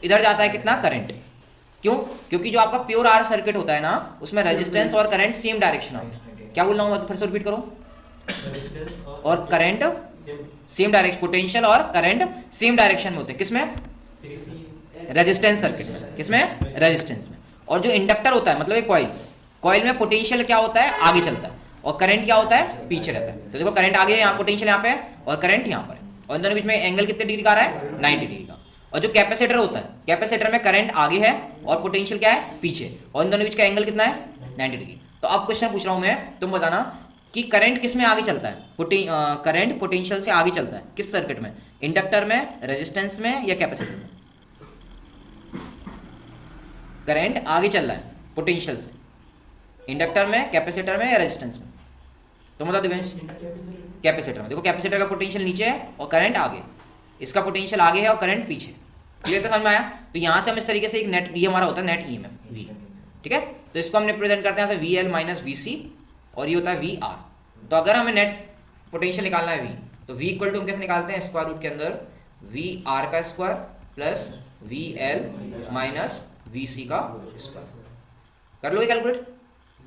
इधर जाता है कितना करंट। क्यों? क्योंकि जो आपका प्योर आर सर्किट होता है ना उसमें रेजिस्टेंस और करंट सेम डायरेक्शन में होता है। क्या बोल रहा हूँ फिर से रिपीट करो। और करंट सेम डायरेक्शन, पोटेंशियल और करंट सेम डायरेक्शन में होते हैं। किसमें? रेजिस्टेंस सर्किट में। किसमें? रेजिस्टेंस में। और जो इंडक्टर होता है मतलब एक कॉइल, कॉइल में पोटेंशियल क्या होता है? आगे चलता है, और करंट क्या होता है? पीछे रहता है। तो देखो करंट आगे है, यहाँ पोटेंशियल यहाँ पे है और करंट यहाँ पर है, और इन दोनों बीच में एंगल कितने डिग्री का आ रहा है? 90 डिग्री का। और जो कैपेसिटर होता है, कैपेसिटर में करंट आगे है और पोटेंशियल क्या है? पीछे, और इन दोनों बीच का एंगल कितना है? 90 डिग्री। तो अब क्वेश्चन पूछ रहा हूं मैं, तुम बताना कि करंट किस में आगे चलता है? करंट पोटेंशियल से आगे चलता है किस सर्किट में? इंडक्टर में, रेजिस्टेंस में, या कैपेसिटर में? करंट आगे चल रहा है पोटेंशियल से, इंडक्टर में, कैपेसिटर में, या रेजिस्टेंस में? तो मतलब दिव्यांश कैपेसिटर में। देखो कैपेसिटर का पोटेंशियल नीचे है और करंट आगे, इसका पोटेंशियल आगे है और करंट पीछे। क्लियर तो समझ में आया? तो यहाँ से हम इस तरीके से एक नेट, ये हमारा होता है नेट ईएमएफ वी, ठीक है। तो इसको हम रिप्रेजेंट करते हैं we L minus V C, और ये होता है वी आर। तो अगर हमें नेट पोटेंशियल निकालना है वी, तो वी इक्वल टू हम कैसे निकालते हैं? स्क्वायर रूट के अंदर वी आर का square plus V L minus V C का स्क्वायर। कर लोगे कैलकुलेट?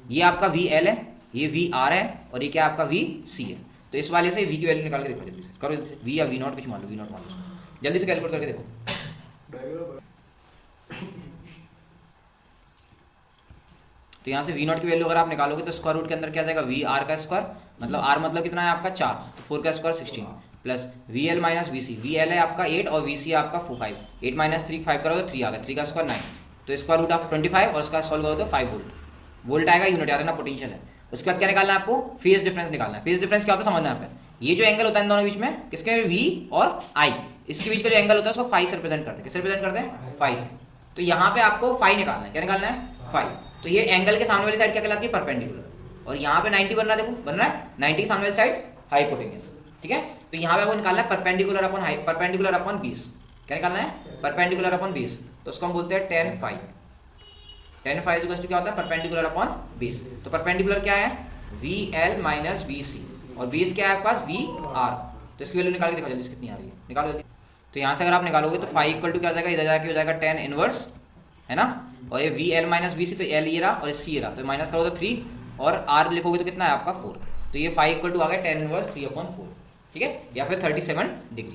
ये आपका वी एल है, ये वी आर है, और ये क्या आपका वी सी है। तो इस वाले से वी की वैल्यू निकाल के देखो जल्दी से, करो जल्दी से। वी या वी नॉट कुछ मान लो, वी नॉट मान लो, जल्दी से कैलकुलेट करके देखो। तो यहाँ से वी नॉट की वैल्यू अगर आप निकालोगे तो स्क्वायर रूट के अंदर क्या जाएगा? वी आर का स्क्वायर, मतलब आर मतलब कितना है आपका 4, तो 4 का square 16, plus V L minus V C, V L है आपका 8 और वी सी है आपका 5, 8 माइनस 3 5 करो तो 3 आ गया, 3 का स्क्वायर 9, तो स्क्वायर रूट ऑफ 25 और उसका सॉल्व करो तो 5 वोल्ट। वोल्ट आएगा, यूनिट याद रखना पोटेंशियल है। उसके बाद क्या निकालना है आपको? फेज डिफरेंस निकालना है। फेज डिफरेंस क्या होता है समझना है आप। ये जो एंगल होता है इन दोनों के बीच में, किसके? वी और आई, इसके बीच का जो एंगल होता है उसको फाई से रिप्रेजेंट करते हैं। किससे रिप्रेजेंट करते हैं? फाई से। तो यहाँ पे आपको फाई निकालना है। क्या निकालना है? फाई। तो ये एंगल के सामने वाली साइड क्या कहलाती है? परपेंडिकुलर। और यहाँ पे 90 बन रहा है, देखो बन रहा है 90 सामने वाली साइड हाइपोटेन्यूस, ठीक है। तो यहाँ पे आपको निकालना है perpendicular upon high, perpendicular upon 20। क्या निकालना है? Perpendicular upon 20। तो उसको हम बोलते हैं tan phi. tan phi equal to क्या होता है? Perpendicular upon 20। तो परपेंडिकुलर क्या है? V L minus V C, और 20 क्या है आपके पास? We are. तो इसकी वैल्यू निकाल के देखो जल्दी से कितनी आ रही है, निकालो जल्दी। तो यहाँ से अगर आप निकालोगे तो फाई इक्वल टू क्या हो जाएगा? इधर जाके हो जाएगा tan इनवर्स, है ना। और ये वी एल माइनस वी सी, तो एल ये रहा और सी ये रहा, तो माइनस करो तो 3, और आर लिखोगे तो कितना है आपका 4। तो ये फाई इक्वल टू आ गया tan इनवर्स 3/4, ठीक है, या फिर 37 डिग्री।